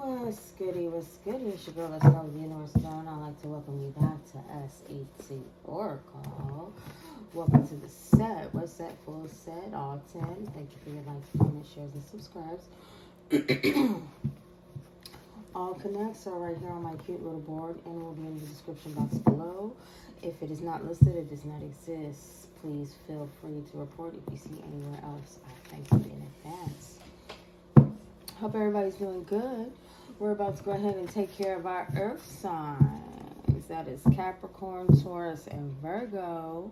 What's goody, what's goody? It's your girl, let's know the universe down. I'd like to welcome you back to S.E.T. Oracle. Welcome to the set. We're set full set, all 10. Thank you for your likes, comments, shares, and subscribes. All connects are right here on my cute little board and will be in the description box below. If it is not listed, it does not exist. Please feel free to report if you see anywhere else. I thank you in advance. Hope everybody's doing good. We're about to go ahead and take care of our earth signs. That is Capricorn, Taurus, and Virgo,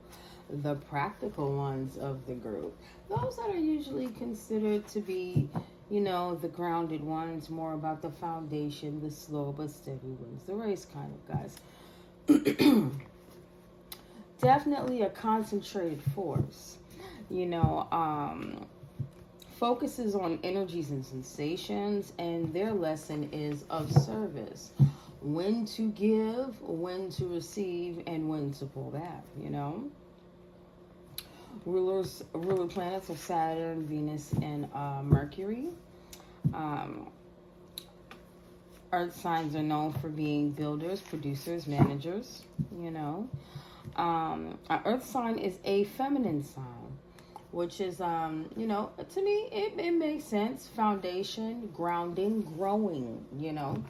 the practical ones of the group. Those that are usually considered to be, you know, the grounded ones, more about the foundation, the slow but steady wins the race kind of guys. Definitely a concentrated force. You know, focuses on energies and sensations, and their lesson is of service. When to give, when to receive, and when to pull back, you know. Ruler planets are Saturn, Venus, and Mercury. Earth signs are known for being builders, producers, managers, you know. An earth sign is a feminine sign, which is, you know, to me, it makes sense. Foundation, grounding, growing, you know.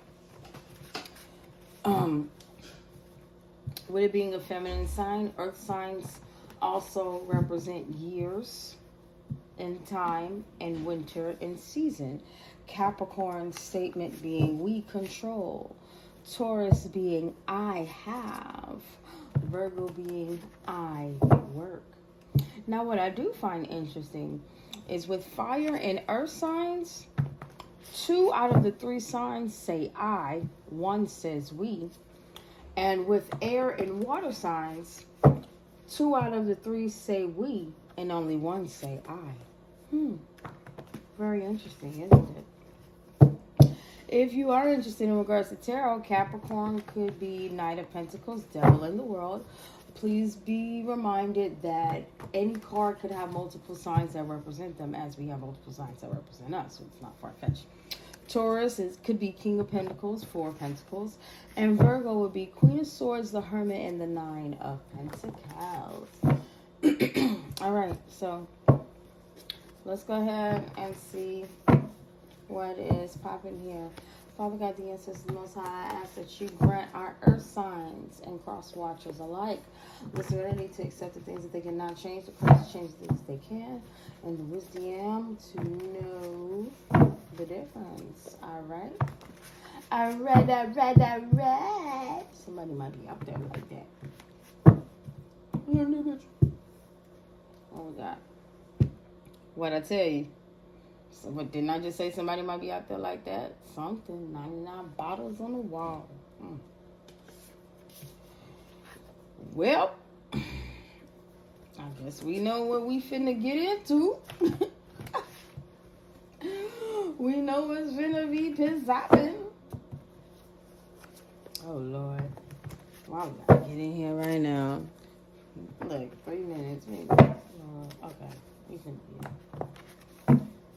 With it being a feminine sign, earth signs also represent years and time and winter and season. Capricorn's statement being we control. Taurus being I have. Virgo being I work. Now, what I do find interesting is with fire and earth signs, 2 out of the 3 signs say I, 1 says we. And with air and water signs, 2 out of the 3 say we, and only 1 say I. Very interesting, isn't it? If you are interested in regards to tarot, Capricorn could be Knight of Pentacles, Devil in the World. Please be reminded that any card could have multiple signs that represent them, as we have multiple signs that represent us, so it's not far-fetched. Taurus could be King of Pentacles, 4 of Pentacles, and Virgo would be Queen of Swords, the Hermit, and the 9 of Pentacles. All right, so let's go ahead and see what is popping here. Father God, the ancestors, the Most High, I ask that you grant our earth signs and cross watchers alike the serenity to accept the things that they cannot change, the courage to change the things they can, and the wisdom to know the difference. All right. All right. Somebody might be out there like that. What we got? What I tell you? So, but didn't I just say somebody might be out there like that? Something. 99 bottles on the wall. Well, I guess we know what we finna get into. We know what's finna be piss-popping. Oh, Lord. Well, I'm gotta get in here right now. Look, 3 minutes, maybe. Okay, we finna be in.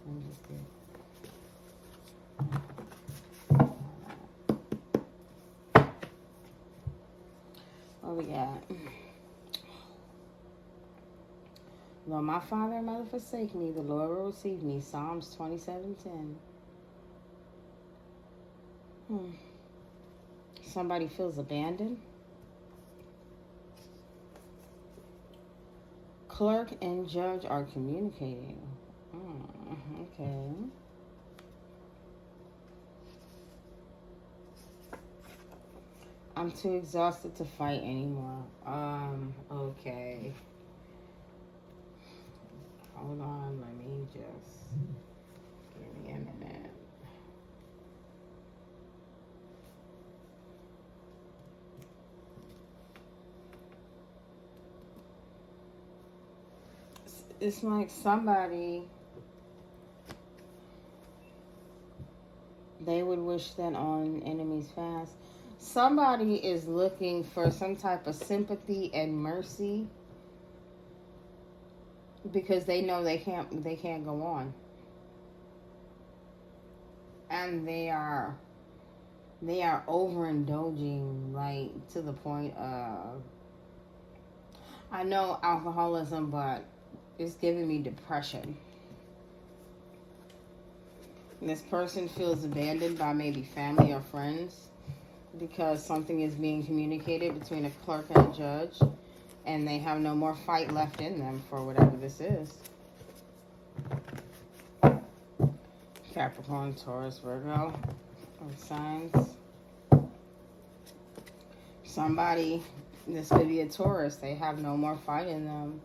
I'm just kidding. What we got? Though my father and mother forsake me, the Lord will receive me. Psalms 27:10. Somebody feels abandoned. Clerk and judge are communicating. Okay. I'm too exhausted to fight anymore. Okay. Hold on, let me just give me a minute. It's like somebody, they would wish that on enemies fast. Somebody is looking for some type of sympathy and mercy because they know they can't go on. And they are They are overindulging, like, to the point of, I know alcoholism, but it's giving me depression. This person feels abandoned by maybe family or friends because something is being communicated between a clerk and a judge, and they have no more fight left in them for whatever this is. Capricorn, Taurus, Virgo, signs. Somebody, this could be a Taurus, they have no more fight in them.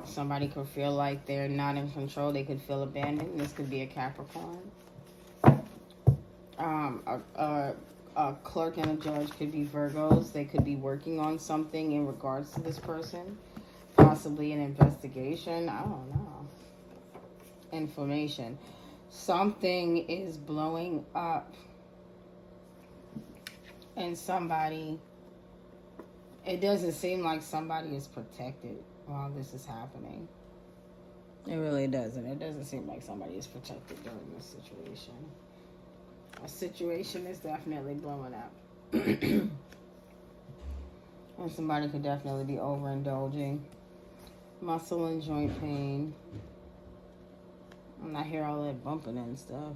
Somebody could feel like they're not in control. They could feel abandoned. This could be a Capricorn. A clerk and a judge could be Virgos. They could be working on something in regards to this person. Possibly an investigation. I don't know. Information. Something is blowing up. And somebody... It doesn't seem like somebody is protected while this is happening. It really doesn't. It doesn't seem like somebody is protected during this situation. A situation is definitely blowing up. And somebody could definitely be overindulging. Muscle and joint pain. And I hear all that bumping and stuff.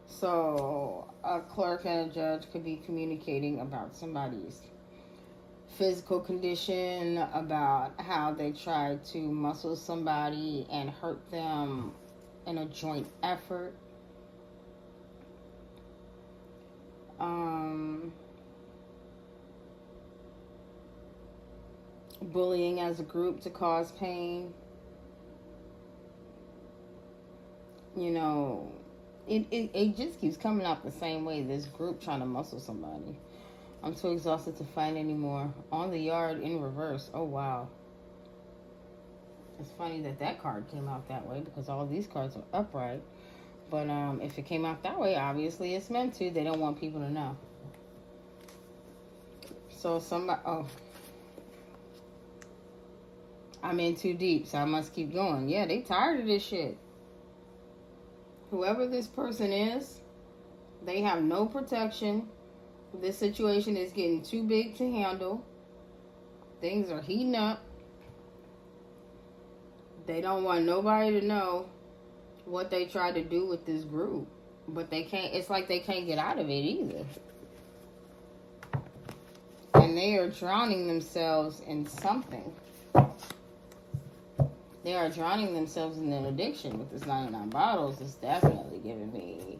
So, a clerk and a judge could be communicating about somebody's physical condition, about how they try to muscle somebody and hurt them in a joint effort. Bullying as a group to cause pain. You know, it just keeps coming out the same way. This group trying to muscle somebody. I'm too exhausted to fight anymore. On the yard in reverse. Oh, wow. It's funny that card came out that way because all these cards are upright. But if it came out that way, obviously it's meant to. They don't want people to know. So somebody... Oh. I'm in too deep, so I must keep going. Yeah, they tired of this shit. Whoever this person is, they have no protection. This situation is getting too big to handle. Things are heating up. They don't want nobody to know what they tried to do with this group. But they can't, it's like they can't get out of it either. And they are drowning themselves in something. They are drowning themselves in an addiction with this 99 bottles. It's definitely giving me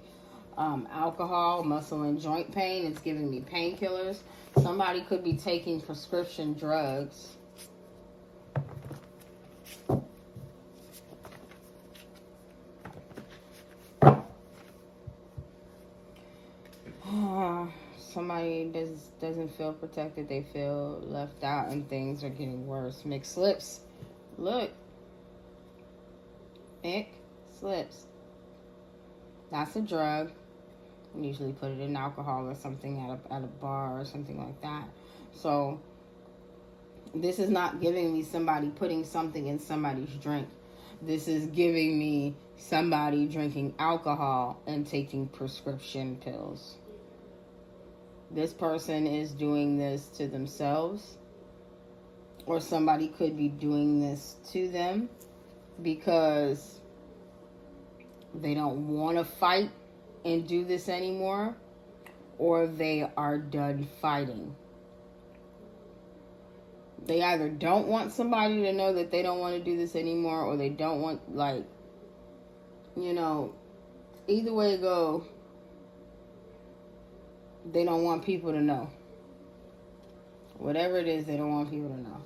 alcohol, muscle and joint pain. It's giving me painkillers. Somebody could be taking prescription drugs. Somebody doesn't feel protected. They feel left out and things are getting worse. Mixed slips. Look. Mixed slips. That's a drug. We usually put it in alcohol or something at a bar or something like that. So this is not giving me somebody putting something in somebody's drink. This is giving me somebody drinking alcohol and taking prescription pills. This person is doing this to themselves, or somebody could be doing this to them because they don't want to fight and do this anymore, or they are done fighting. They either don't want somebody to know that they don't want to do this anymore, or they don't want, like, you know, either way it go, they don't want people to know. Whatever it is, they don't want people to know.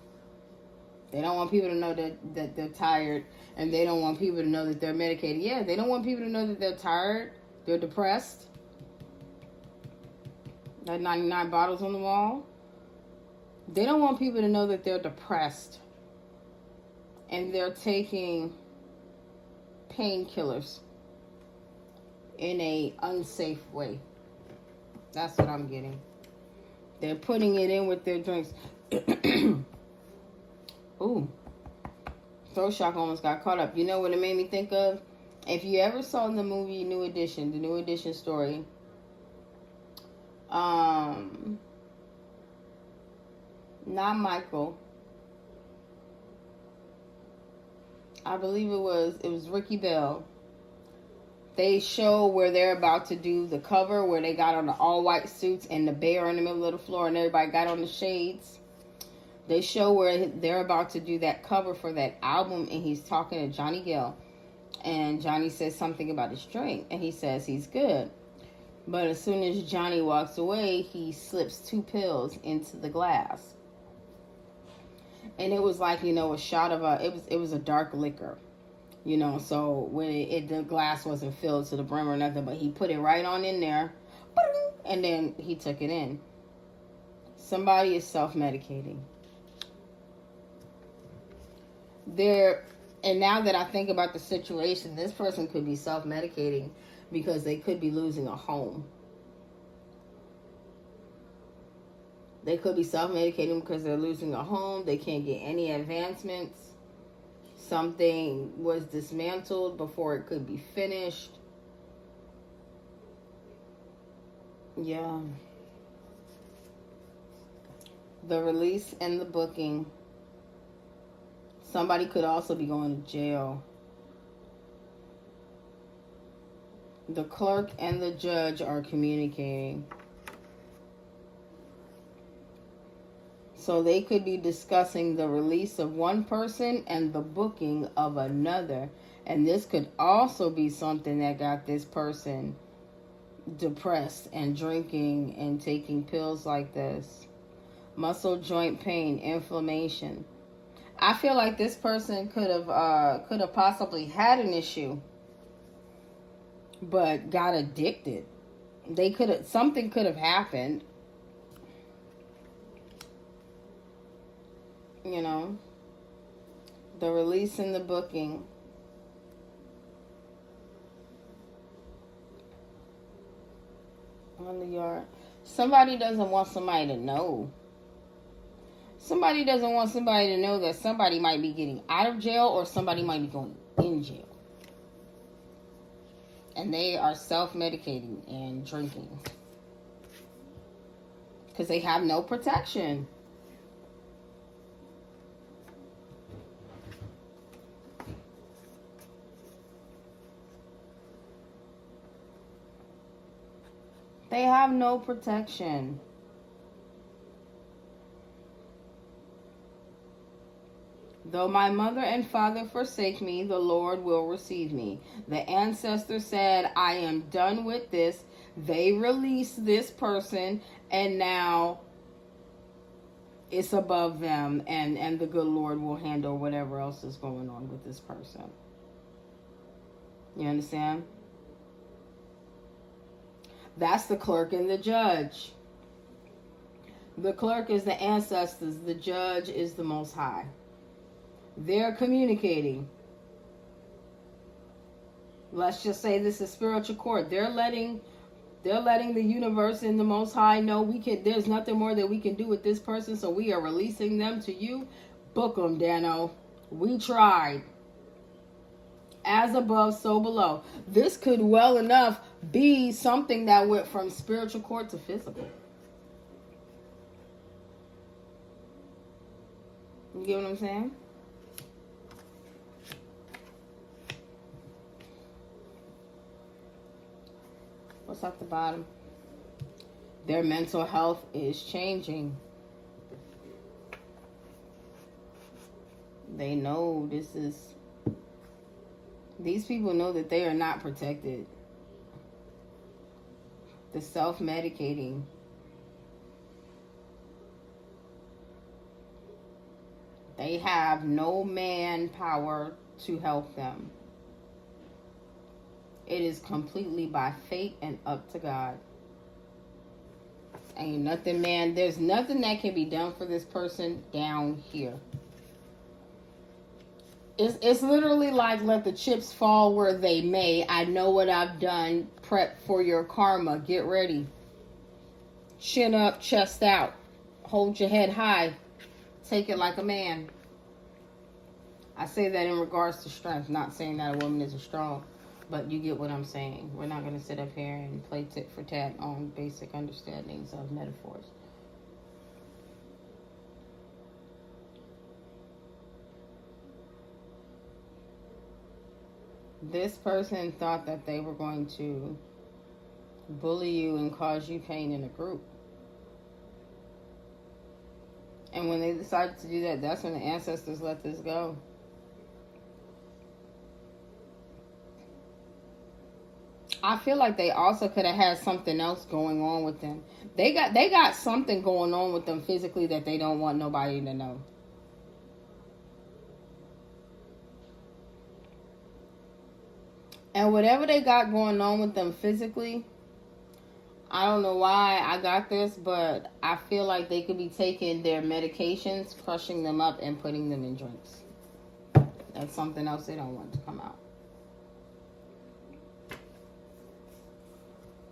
They don't want people to know that they're tired, and they don't want people to know that they're medicated. Yeah, they don't want people to know that they're tired, they're depressed. That 99 bottles on the wall. They don't want people to know that they're depressed and they're taking painkillers in a unsafe way. That's what I'm getting. They're putting it in with their drinks. Ooh. throat shock almost got caught up. You know what it made me think of? If you ever saw the movie New Edition, the New Edition story, not Michael. I believe it was Ricky Bell. They show where they're about to do the cover, where they got on the all white suits and the bear in the middle of the floor and everybody got on the shades. They show where they're about to do that cover for that album, and he's talking to Johnny Gill. And Johnny says something about his drink, and he says he's good. But as soon as Johnny walks away, he slips 2 pills into the glass. And it was like, a shot of it was a dark liquor. So when the glass wasn't filled to the brim or nothing, but he put it right on in there, and then he took it in. Somebody is self-medicating. And now that I think about the situation, this person could be self-medicating because they could be losing a home. They could be self-medicating because they're losing a home. They can't get any advancements. Something was dismantled before it could be finished. Yeah. The release and the booking. Somebody could also be going to jail. The clerk and the judge are communicating. So they could be discussing the release of one person and the booking of another. And this could also be something that got this person depressed and drinking and taking pills like this. Muscle joint pain, inflammation. I feel like this person could have possibly had an issue, but got addicted. Something could have happened. The release and the booking. On the yard. Somebody doesn't want somebody to know. Somebody doesn't want somebody to know that somebody might be getting out of jail or somebody might be going in jail. And they are self-medicating and drinking. Because they have no protection. They have no protection. Though my mother and father forsake me, the Lord will receive me. The ancestor said, I am done with this. They released this person, and now it's above them, and the good Lord will handle whatever else is going on with this person. You understand? That's the clerk and the judge. The clerk is the ancestors. The judge is the Most High. They're communicating. Let's just say this is spiritual court. They're letting the universe and the Most High know there's nothing more that we can do with this person, so we are releasing them to you. Book them, Dano. We tried. As above, so below. This could well enough be something that went from spiritual court to physical. You get what I'm saying? What's at the bottom? Their mental health is changing. They know these people know that they are not protected. The self-medicating. They have no manpower to help them. It is completely by fate and up to God. Ain't nothing, man. There's nothing that can be done for this person down here. It's literally like let the chips fall where they may. I know what I've done. Prep for your karma. Get ready. Chin up, chest out. Hold your head high. Take it like a man. I say that in regards to strength, not saying that a woman isn't strong, but you get what I'm saying. We're not going to sit up here and play tit for tat on basic understandings of metaphors. This person thought that they were going to bully you and cause you pain in a group. And when they decided to do that, that's when the ancestors let this go. I feel like they also could have had something else going on with them. They got something going on with them physically that they don't want nobody to know. And whatever they got going on with them physically, I don't know why I got this, but I feel like they could be taking their medications, crushing them up, and putting them in drinks. That's something else they don't want to come out.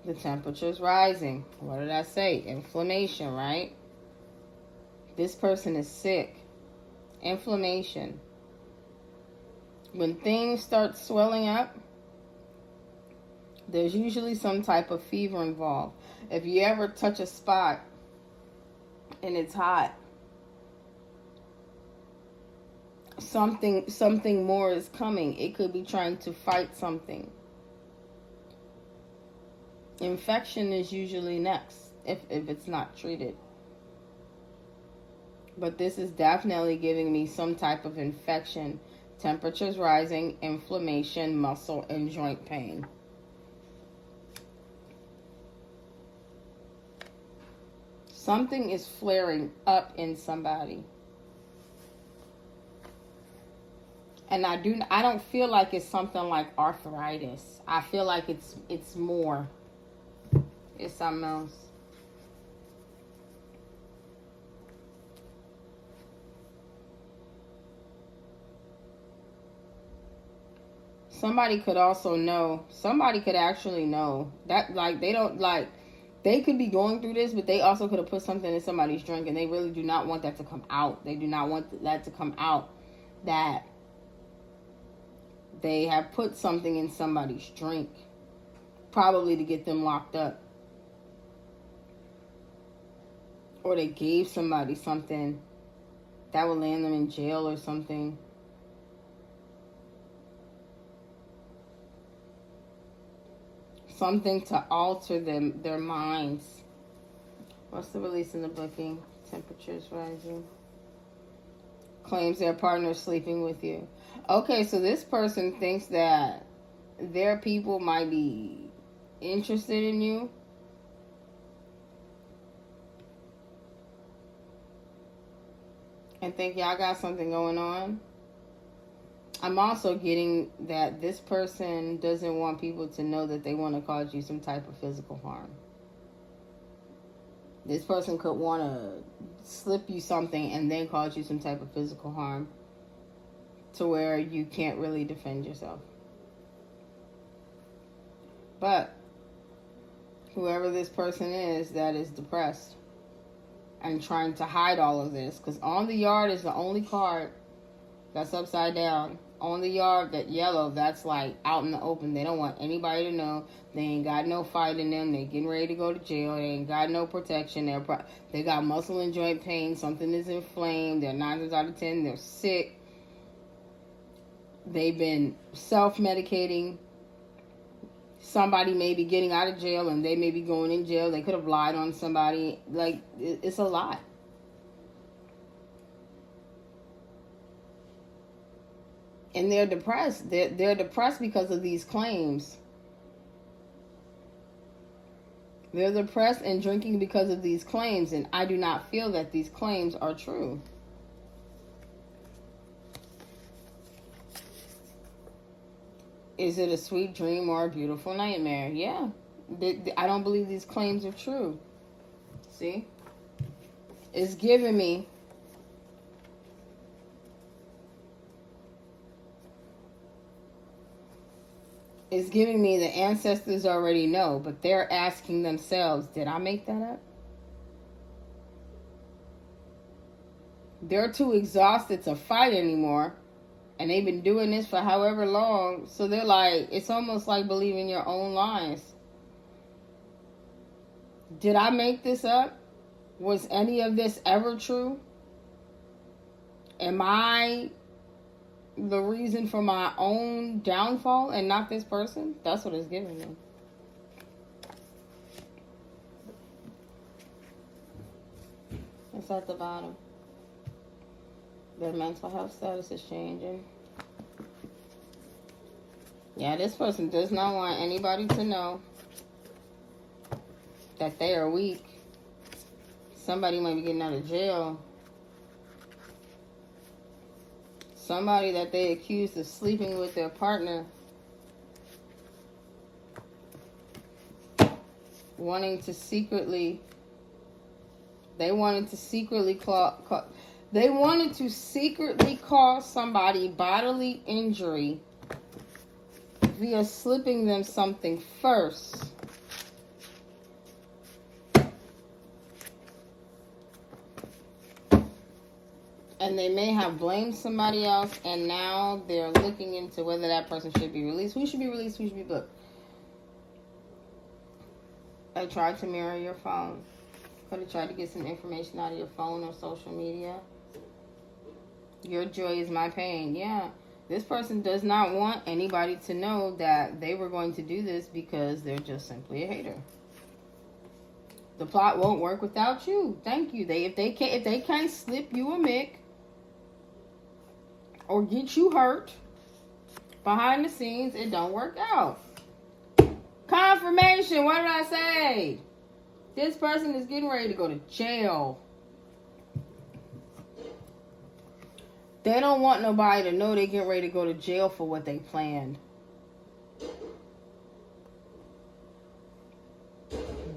The temperature's rising. What did I say? Inflammation, right? This person is sick. Inflammation. When things start swelling up, there's usually some type of fever involved. If you ever touch a spot and it's hot, something more is coming. It could be trying to fight something. Infection is usually next if it's not treated. But this is definitely giving me some type of infection. Temperatures rising, inflammation, muscle and joint pain. Something is flaring up in somebody. And I don't feel like it's something like arthritis. I feel like it's more. It's something else. Somebody could also know. Somebody could actually know that, like, they don't, like, they could be going through this, but they also could have put something in somebody's drink, and they really do not want that to come out. They do not want that to come out, that they have put something in somebody's drink, probably to get them locked up. Or they gave somebody something that would land them in jail or something. Something to alter their minds. What's the release in the booking? Temperatures rising. Claims their partner is sleeping with you. Okay, so this person thinks that their people might be interested in you. And think y'all got something going on. I'm also getting that this person doesn't want people to know that they want to cause you some type of physical harm. This person could want to slip you something and then cause you some type of physical harm to where you can't really defend yourself. But whoever this person is that is depressed and trying to hide all of this, because on the yard is the only card that's upside down. On the yard, that yellow, that's like out in the open. They don't want anybody to know. They ain't got no fight in them. They getting ready to go to jail. They ain't got no protection. They got muscle and joint pain. Something is inflamed. They're 9 times out of 10. They're sick. They've been self-medicating. Somebody may be getting out of jail and they may be going in jail. They could have lied on somebody. Like, it's a lot. And they're depressed. They're depressed because of these claims. They're depressed and drinking because of these claims. And I do not feel that these claims are true. Is it a sweet dream or a beautiful nightmare? Yeah. I don't believe these claims are true. See? It's giving me the ancestors already know, but they're asking themselves, did I make that up? They're too exhausted to fight anymore. And they've been doing this for however long. So they're like, it's almost like believing your own lies. Did I make this up? Was any of this ever true? Am I the reason for my own downfall and not this person? That's what it's giving me. It's at the bottom. Their mental health status is changing. Yeah, this person does not want anybody to know that they are weak. Somebody might be getting out of jail. Somebody that they accused of sleeping with their partner, wanted to secretly cause somebody bodily injury via slipping them something first. And they may have blamed somebody else, and now they're looking into whether that person should be released. Who should be released? Who should be booked? I tried to mirror your phone. Could have tried to get some information out of your phone or social media. Your joy is my pain. Yeah. This person does not want anybody to know that they were going to do this because they're just simply a hater. The plot won't work without you. Thank you. If they can't slip you a mick or get you hurt behind the scenes, it don't work out. Confirmation. What did I say? This person is getting ready to go to jail. They don't want nobody to know they're getting ready to go to jail for what they planned.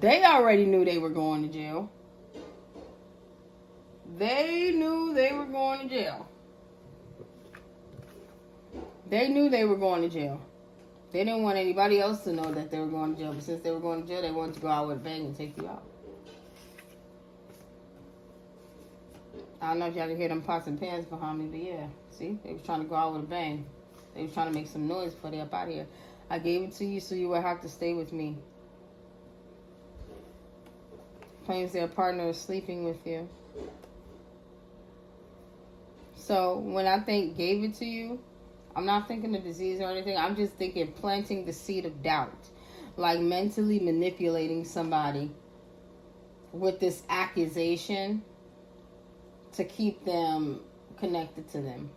They already knew they were going to jail. They knew they were going to jail. They knew they were going to jail. They didn't want anybody else to know that they were going to jail. But since they were going to jail, they wanted to go out with a bang and take you out. I don't know if y'all can hear them pots and pans behind me, but yeah. See? They were trying to go out with a bang. They were trying to make some noise before they up out of here. I gave it to you so you would have to stay with me. Claims their partner is sleeping with you. So when I think gave it to you, I'm not thinking of disease or anything. I'm just thinking planting the seed of doubt. Like mentally manipulating somebody with this accusation to keep them connected to them.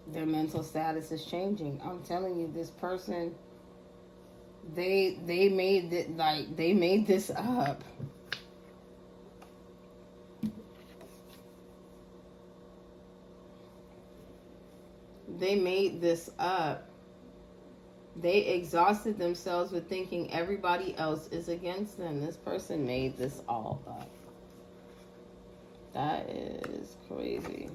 Their mental status is changing. I'm telling you, this person, they made this up. They made this up. They exhausted themselves with thinking everybody else is against them. This person made this all up. That is crazy.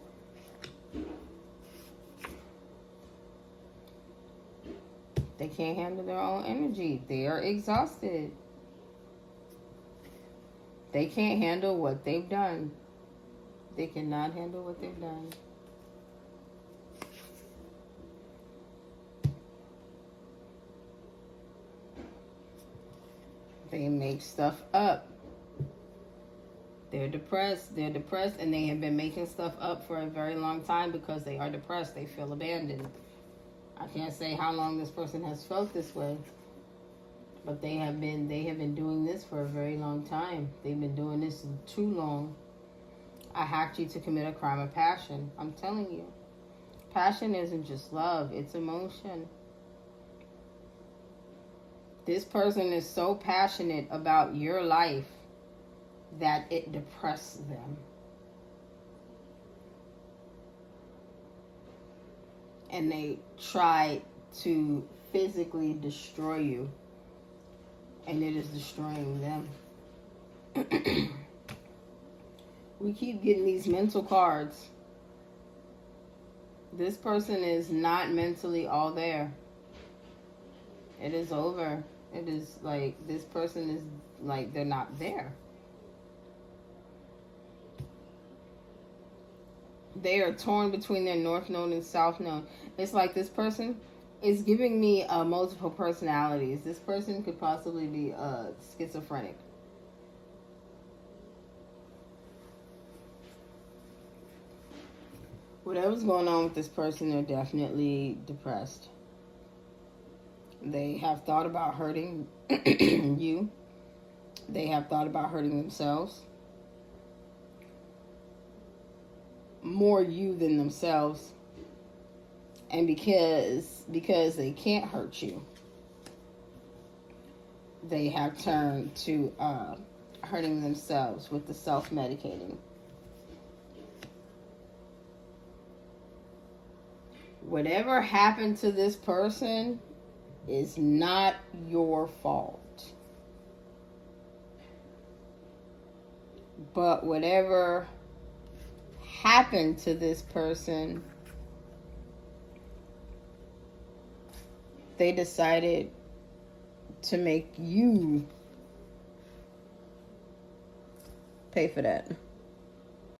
They can't handle their own energy. They are exhausted. They can't handle what they've done. They cannot handle what they've done. They make stuff up. They're depressed, and they have been making stuff up for a very long time because they are depressed. They feel abandoned. I can't say how long this person has felt this way, but they have been doing this for a very long time. They've been doing this too long. I hacked you to commit a crime of passion. I'm telling you. Passion isn't just love, it's emotion. This person is so passionate about your life that it depresses them. And they try to physically destroy you. And it is destroying them. We keep getting these mental cards. This person is not mentally all there. It is over. It is like this person is like they're not there. They are torn between their north node and south node. It's like this person is giving me multiple personalities. This person could possibly be schizophrenic. Whatever's going on with this person, they're definitely depressed. They have thought about hurting you. They have thought about hurting themselves. More you than themselves. And because they can't hurt you, they have turned to hurting themselves with the self-medicating. Whatever happened to this person is not your fault. But whatever happened to this person, they decided to make you pay for that.